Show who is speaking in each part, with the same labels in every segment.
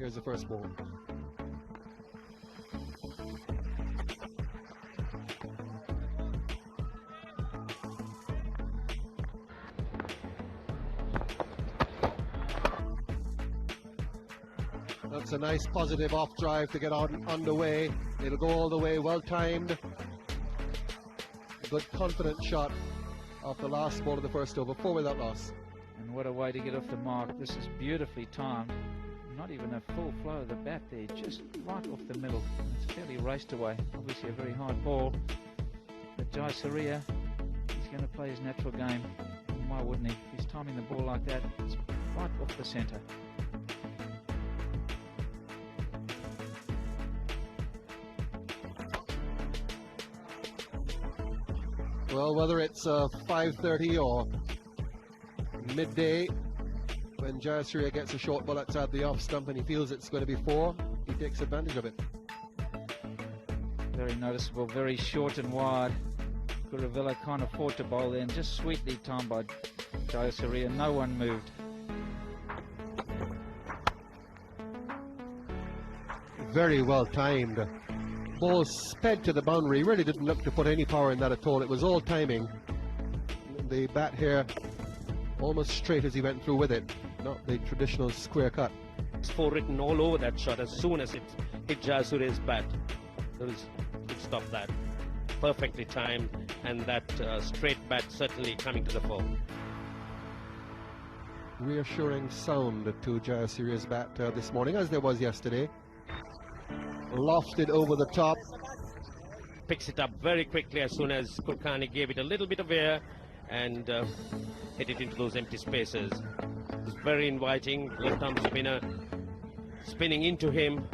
Speaker 1: Here's the first ball. That's a nice positive off drive to get on underway. It'll go all the way, well timed. Good confident shot off the last ball of the first over, 4 without loss.
Speaker 2: And what a way to get off the mark. This is beautifully timed. Not even a full flow of the bat there, just right off the middle. It's fairly raced away. Obviously a very hard ball. But Jayasurya, he's going to play his natural game. And why wouldn't he? If he's timing the ball like that, it's right off the centre.
Speaker 1: Well, whether it's 5:30 or midday, when Jayasurya gets a short ball outside the off stump and he feels it's going to be 4, he takes advantage of it.
Speaker 2: Very noticeable, very short and wide. Guruvilla can't afford to bowl in. Just sweetly timed by Jayasurya. No one moved.
Speaker 1: Very well timed. Ball sped to the boundary. Really didn't look to put any power in that at all. It was all timing. The bat here almost straight as he went through with it. Not the traditional square cut.
Speaker 3: It's 4 written all over that shot as soon as it hit Jayasurya's bat. It stopped that. Perfectly timed, and that straight bat certainly coming to the fore.
Speaker 1: Reassuring sound to Jayasurya's bat this morning, as there was yesterday. Lofted over the top.
Speaker 3: Picks it up very quickly as soon as Kulkarni gave it a little bit of air and hit it into those empty spaces. It was very inviting. Left arm spinner spinning into him.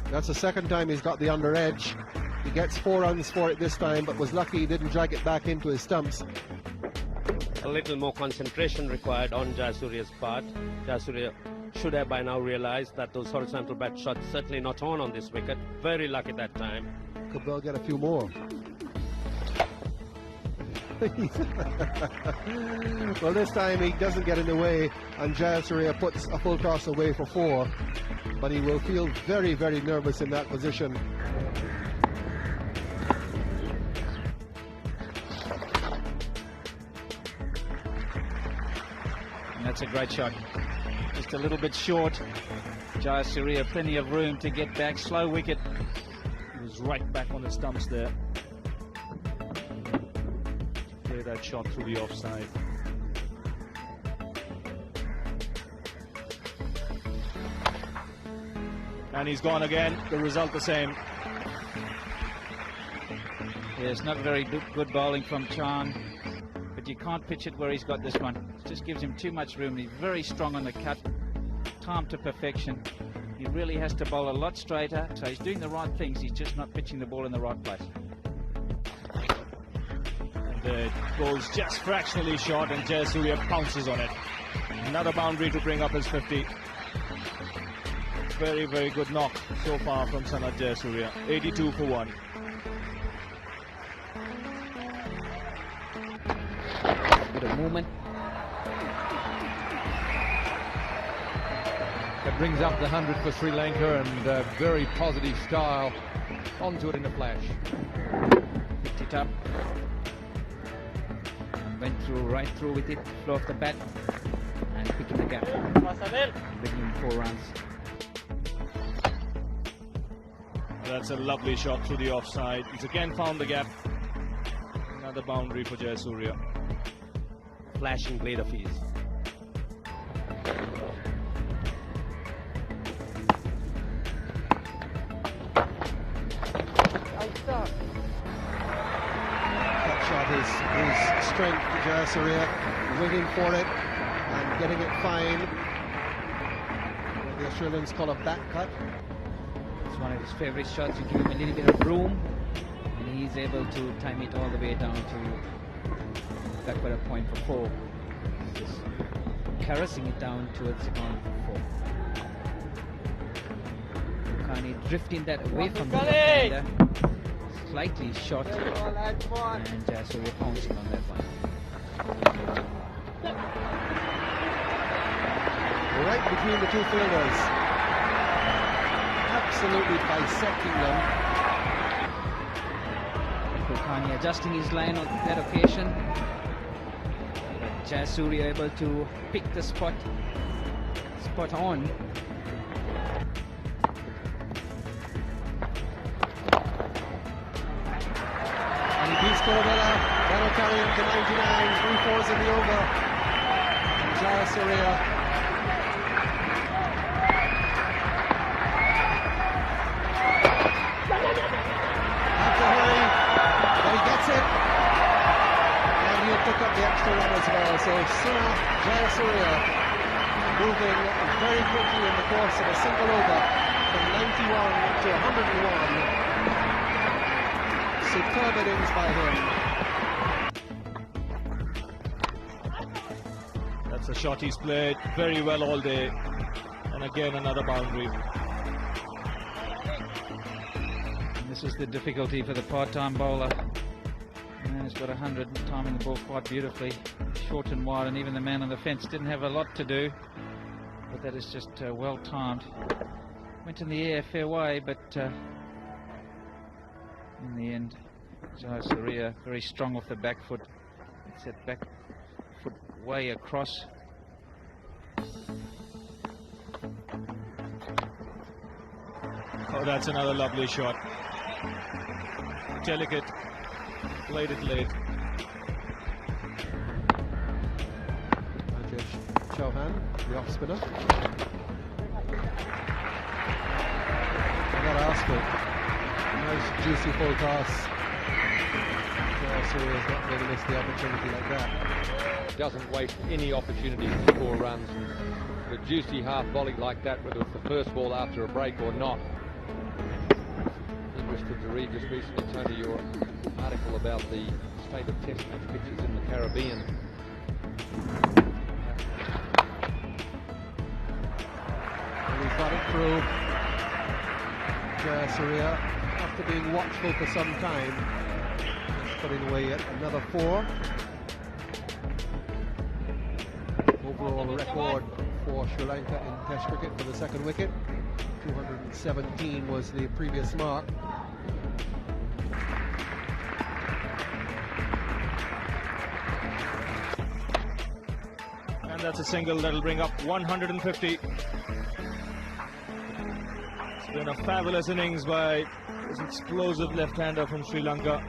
Speaker 1: That's the second time he's got the under edge. He gets 4 runs for it this time, but was lucky he didn't drag it back into his stumps.
Speaker 3: A little more concentration required on Jayasurya's part. Jayasurya should have by now realized that those horizontal bat shots certainly not on this wicket. Very lucky that time.
Speaker 1: Could well get a few more. Well, this time he doesn't get in the way, and Jayasurya puts a full toss away for 4. But he will feel very, very nervous in that position.
Speaker 2: That's a great shot. Just a little bit short. Jayasurya, plenty of room to get back. Slow wicket.
Speaker 4: He was right back on the stumps there. Play that shot through the offside. And he's gone again. The result the same.
Speaker 2: Yeah, it's not very good bowling from Chan. But you can't pitch it where he's got this one. It just gives him too much room. He's very strong on the cut, timed to perfection. He really has to bowl a lot straighter, so he's doing the right things. He's just not pitching the ball in the right place.
Speaker 4: And it goes just fractionally short, and Jayasurya pounces on it. Another boundary to bring up his 50. Very, very good knock so far from Sanath Jayasuriya. 82 for 1.
Speaker 2: Bit of movement.
Speaker 5: That brings up the 100 for Sri Lanka, and very positive style onto it in a flash.
Speaker 2: Picked it up. Went through, right through with it. Flow of the bat. And picking the gap. Bringing in 4 runs.
Speaker 4: That's a lovely shot through the offside. He's again found the gap. Another boundary for Jayasurya.
Speaker 3: Flashing blade of his.
Speaker 1: That shot is strength to Jayasurya, waiting for it and getting it fine. What the Australians call a back cut.
Speaker 2: It's one of his favorite shots. You give him a little bit of room, and he's able to time it all the way down to backward point for 4. Just caressing it down towards the ground for 4. Kulkarni drifting that away from the left-hander. Slightly short, and Jayasurya pouncing on that one.
Speaker 1: Right between the two fielders. Absolutely bisecting them.
Speaker 2: Kulkarni adjusting his line on that occasion. But Jayasurya able to pick the spot on.
Speaker 1: And he beats Corvella. That'll carry him to 99. 3-4s in the over. And Jayasurya. Have to hurry, but he gets it. And he'll pick up the extra run as well. So Sanath Jayasuriya moving very quickly in the course of a single over from 91 to 101. Superb innings by him.
Speaker 4: That's a shot he's played very well all day. And again, another boundary.
Speaker 2: And this is the difficulty for the part-time bowler. Man has got 100, timing the ball quite beautifully, short and wide, and even the man on the fence didn't have a lot to do. But that is just well timed. Went in the air fair way, but in the end, Jayasurya very strong off the back foot. It's that back foot way across.
Speaker 4: Oh, that's another lovely shot. Delicate. Played it late.
Speaker 1: Chauhan, the off spinner. I gotta ask him. Nice juicy full toss. Jayasurya has not really missed the opportunity like that.
Speaker 5: Doesn't waste any opportunity to score runs. The juicy half volley like that, whether it's the first ball after a break or not. Interested to read just recently, Tony, your article about the state of test match pitches in the Caribbean.
Speaker 1: And he's got it through. Jayasurya, after being watchful for some time, is putting away yet another 4. Overall record for Sri Lanka in Test cricket for the second wicket. 217 was the previous mark.
Speaker 4: And that's a single that'll bring up 150. It's been a fabulous innings by this explosive left-hander from Sri Lanka.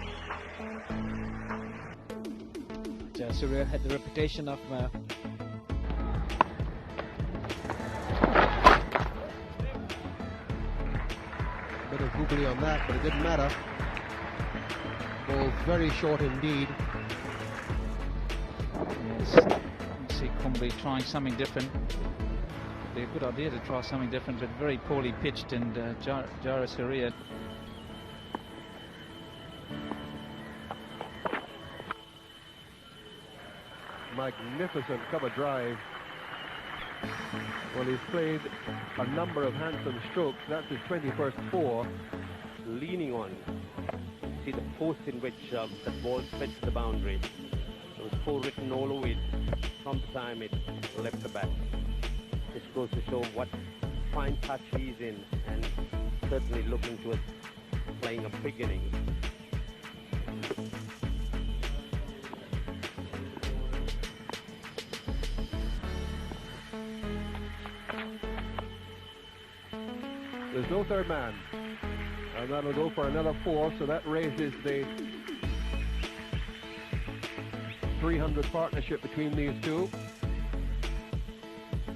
Speaker 2: Jayasurya had the reputation of
Speaker 1: Bit of googly on that, but it didn't matter. Ball very short indeed.
Speaker 2: yes, you see Kumbi trying something different. It'd be a good idea to try something different, but very poorly pitched, and Jayasurya.
Speaker 1: Magnificent cover drive. Well, he's played a number of handsome strokes. That's his 21st 4.
Speaker 3: Leaning on. See the force in which that ball fed to the boundary. There was 4 written all over it from the time it left the bat. This goes to show what fine touch he's in, and certainly looking towards playing a big innings.
Speaker 1: There's no third man. And that'll go for another 4, so that raises the 300 partnership between these two.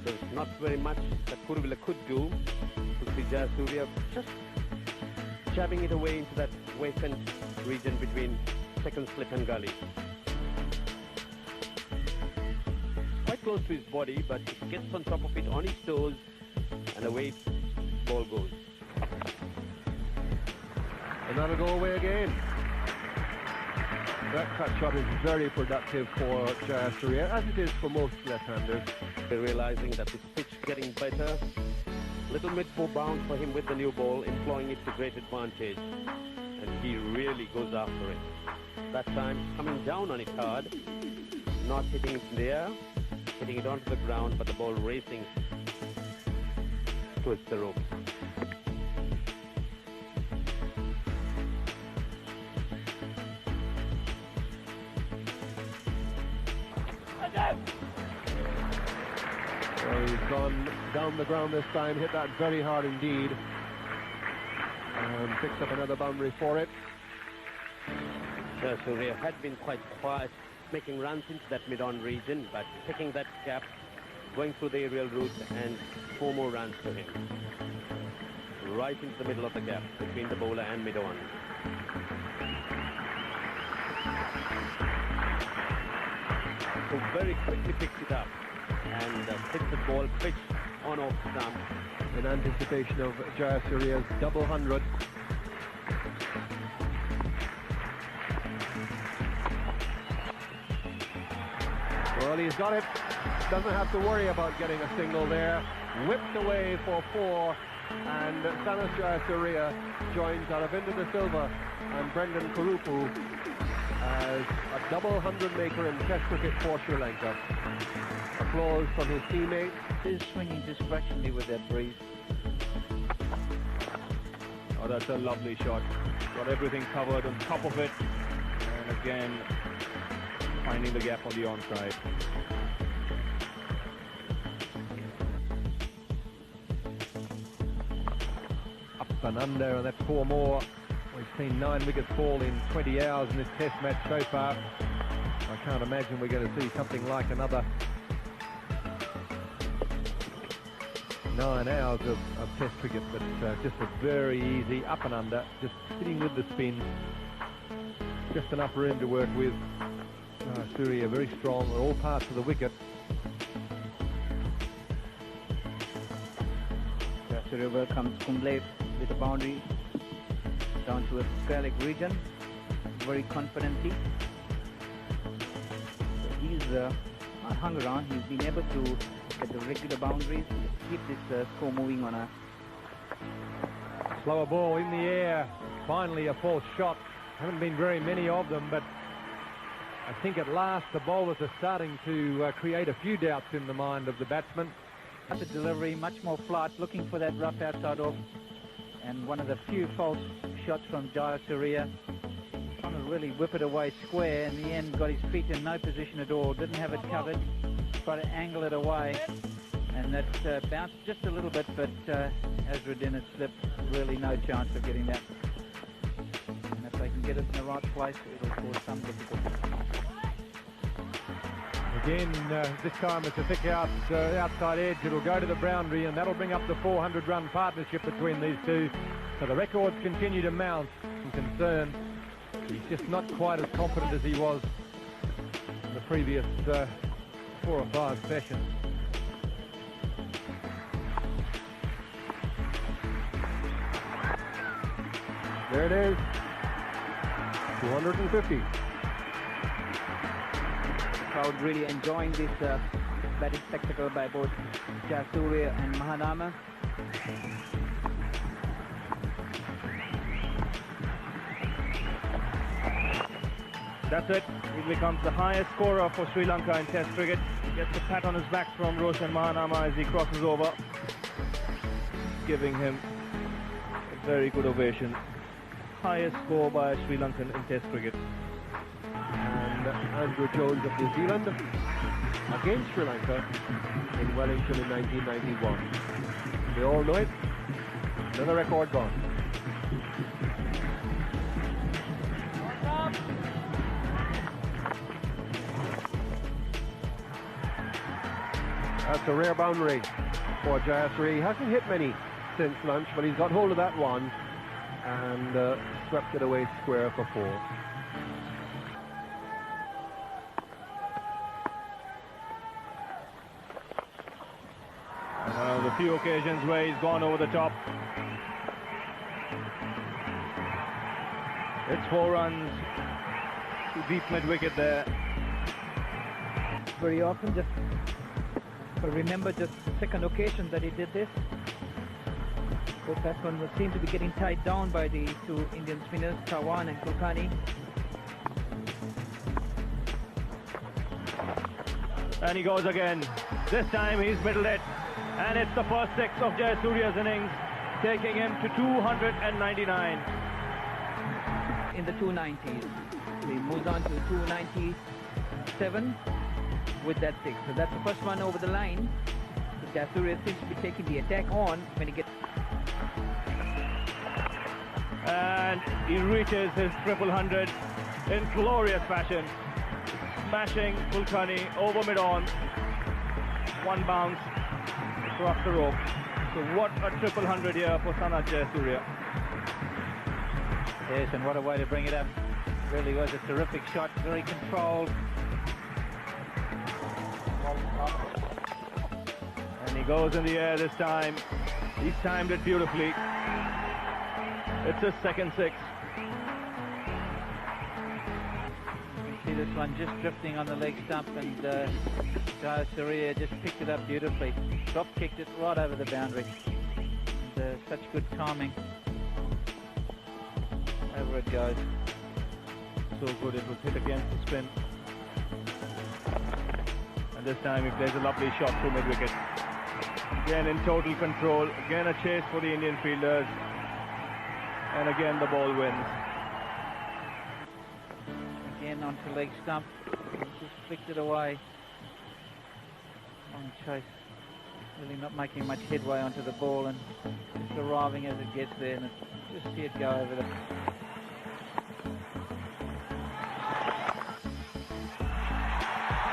Speaker 3: There's not very much that Kuruvilla could do. Could be Jayasurya just jabbing it away into that waist-end region between second slip and gully. Quite close to his body, but he gets on top of it on his toes, and away ball goes.
Speaker 1: And that'll go away again. That cut shot is very productive for Jayasurya, as it is for most left-handers.
Speaker 3: They're realizing that this pitch is getting better. Little mid-4 bounce for him with the new ball, employing it to great advantage. And he really goes after it. That time coming down on it hard, not hitting it in the air, hitting it onto the ground, but the ball racing towards the ropes.
Speaker 1: Well, he's gone down the ground this time, hit that very hard indeed, and picks up another boundary for it.
Speaker 3: Jayasurya had been quite quiet, making runs into that mid-on region, but picking that gap, going through the aerial route, and 4 more runs to him. Right into the middle of the gap between the bowler and mid-on. So very quickly picks it up and hits the ball pitch on off stump.
Speaker 1: In anticipation of Jayasurya's double 100. Well, he's got it. Doesn't have to worry about getting a single there. Whipped away for 4, and Sanath Jayasuriya joins Aravinda De Silva and Brendan Kurupu as a double 100 maker in Test cricket for Sri Lanka. Applause from his teammates.
Speaker 2: He's swinging discretionally with that breeze.
Speaker 4: Oh, that's a lovely shot. Got everything covered on top of it. And again, finding the gap on the onside.
Speaker 5: Up and under, and that's 4 more. We've seen 9 wickets fall in 20 hours in this test match so far. I can't imagine we're going to see something like another 9 hours of test cricket, but just a very easy up and under, just sitting with the spin. Just enough room to work with. Surya very strong on all parts of the wicket.
Speaker 6: Jayasurya welcomes Kumble with a boundary down to a square leg region very confidently. So he's not hung around. He's been able to get the regular boundaries, keep this score moving on a
Speaker 5: Slower ball in the air. Finally a false shot. Haven't been very many of them, but I think at last the bowlers are starting to create a few doubts in the mind of the batsman.
Speaker 6: the delivery, much more flight, looking for that rough outside off, and one of the few false shots from Jayasurya, trying to really whip it away square. In the end, got his feet in no position at all, didn't have it covered, tried to angle it away, and that bounced just a little bit, but Azruddin had slipped, really no chance of getting that. And if they can get it in the right place, it'll cause some difficulty.
Speaker 5: Again, this time it's a thick outside edge. It'll go to the boundary, and that'll bring up the 400-run partnership between these two. So the records continue to mount. Some concern. He's just not quite as confident as he was in the previous 4 or 5 sessions.
Speaker 1: There it is. 250.
Speaker 6: Crowd really enjoying this batting spectacle by both Jayasurya and Mahanama.
Speaker 4: That's it. He becomes the highest scorer for Sri Lanka in Test cricket. Gets a pat on his back from Roshan Mahanama as he crosses over, giving him a very good ovation. Highest score by a Sri Lankan in Test cricket.
Speaker 1: And Andrew Jones of New Zealand against Sri Lanka in Wellington in 1991. We all know it. Another record gone. That's a rare boundary for Jayasurya. He hasn't hit many since lunch, but he's got hold of that one and swept it away square for 4.
Speaker 4: The few occasions where he's gone over the top. It's 4 runs to deep mid-wicket there.
Speaker 6: Very often, just remember just the second occasion that he did this. Both batsmen seem to be getting tied down by the two Indian spinners, Chawan and Kulkarni.
Speaker 4: And he goes again. This time he's middled it. And it's the first six of Jayasurya's innings, taking him to 299.
Speaker 6: In the 290s. He moves on to 297 with that six. So that's the first one over the line. So Jayasurya seems to be taking the attack on when he gets...
Speaker 4: And he reaches his triple hundred in glorious fashion, smashing Kulkarni over mid-on. One bounce across the rope. So what a triple hundred here for Sanath Jayasuriya.
Speaker 6: Yes, and what a way to bring it up. Really was a terrific shot, very controlled.
Speaker 4: And he goes in the air this time. He's timed it beautifully. It's his second six.
Speaker 6: You can see this one just drifting on the leg stump, and Jayasurya just picked it up beautifully. Drop kicked it right over the boundary. And, such good timing. Over it goes.
Speaker 4: So good, it was hit against the spin. And this time he plays a lovely shot through mid-wicket. Again in total control. Again a chase for the Indian fielders. And again the ball wins.
Speaker 6: Again onto leg stump. Just flicked it away. Long chase. Really not making much headway onto the ball, and just arriving as it gets there, and just see it go over the...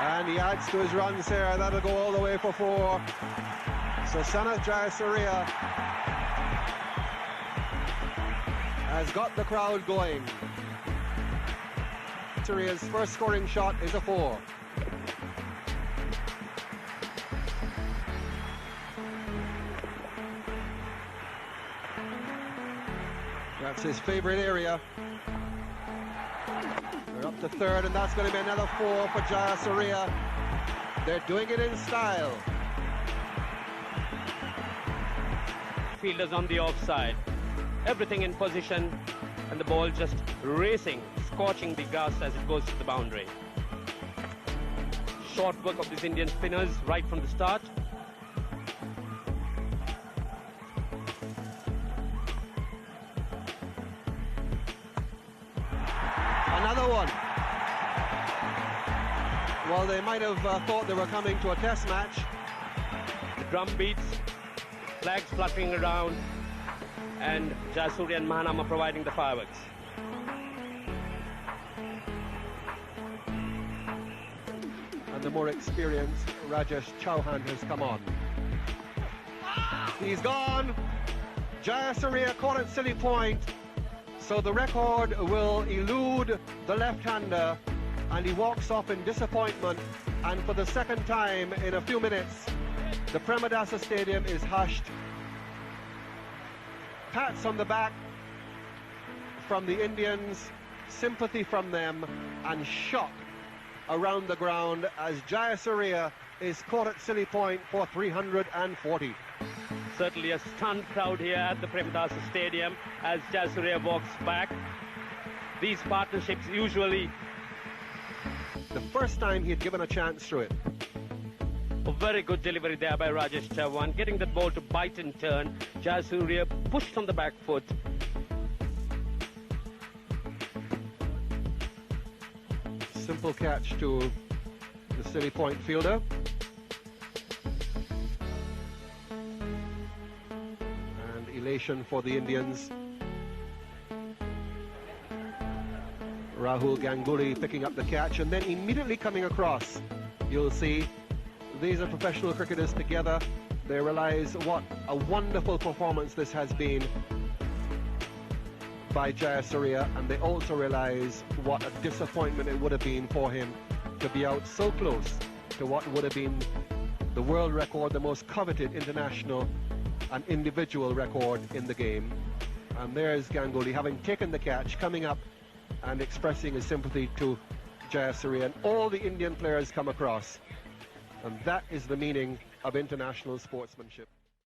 Speaker 1: And he adds to his runs here. That'll go all the way for 4. So Sanath Jayasuriya has got the crowd going. Jayasuriya's first scoring shot is a 4. That's his favourite area. They're up to third, and that's going to be another 4 for Jayasurya. They're doing it in style.
Speaker 3: Fielders on the offside. Everything in position, and the ball just racing, scorching the grass as it goes to the boundary. Short work of these Indian spinners right from the start.
Speaker 1: Another one. Well, they might have thought they were coming to a test match.
Speaker 3: The drum beats, flags fluttering around, and Jayasurya and Mahanama providing the fireworks.
Speaker 1: And the more experienced Rajesh Chauhan has come on. He's gone. Jayasurya caught at silly point. So the record will elude the left-hander, and he walks off in disappointment. And for the second time in a few minutes, the Premadasa Stadium is hushed. Pats on the back from the Indians, sympathy from them, and shock around the ground as Jayasurya is caught at silly point for 340.
Speaker 3: Certainly a stunned crowd here at the Premadasa Stadium as Jayasurya walks back. These partnerships usually...
Speaker 1: The first time he had given a chance through it.
Speaker 3: A very good delivery there by Rajesh Chauhan, getting that ball to bite and turn. Jayasurya pushed on the back foot.
Speaker 1: Simple catch to the silly point fielder. And elation for the Indians. Rahul Ganguly picking up the catch, and then immediately coming across. You'll see these are professional cricketers together. They realize what a wonderful performance this has been by Jayasurya, and they also realize what a disappointment it would have been for him to be out so close to what would have been the world record, the most coveted international and individual record in the game. And there's Ganguly having taken the catch, coming up and expressing his sympathy to Jayasurya, and all the Indian players come across. And that is the meaning of international sportsmanship.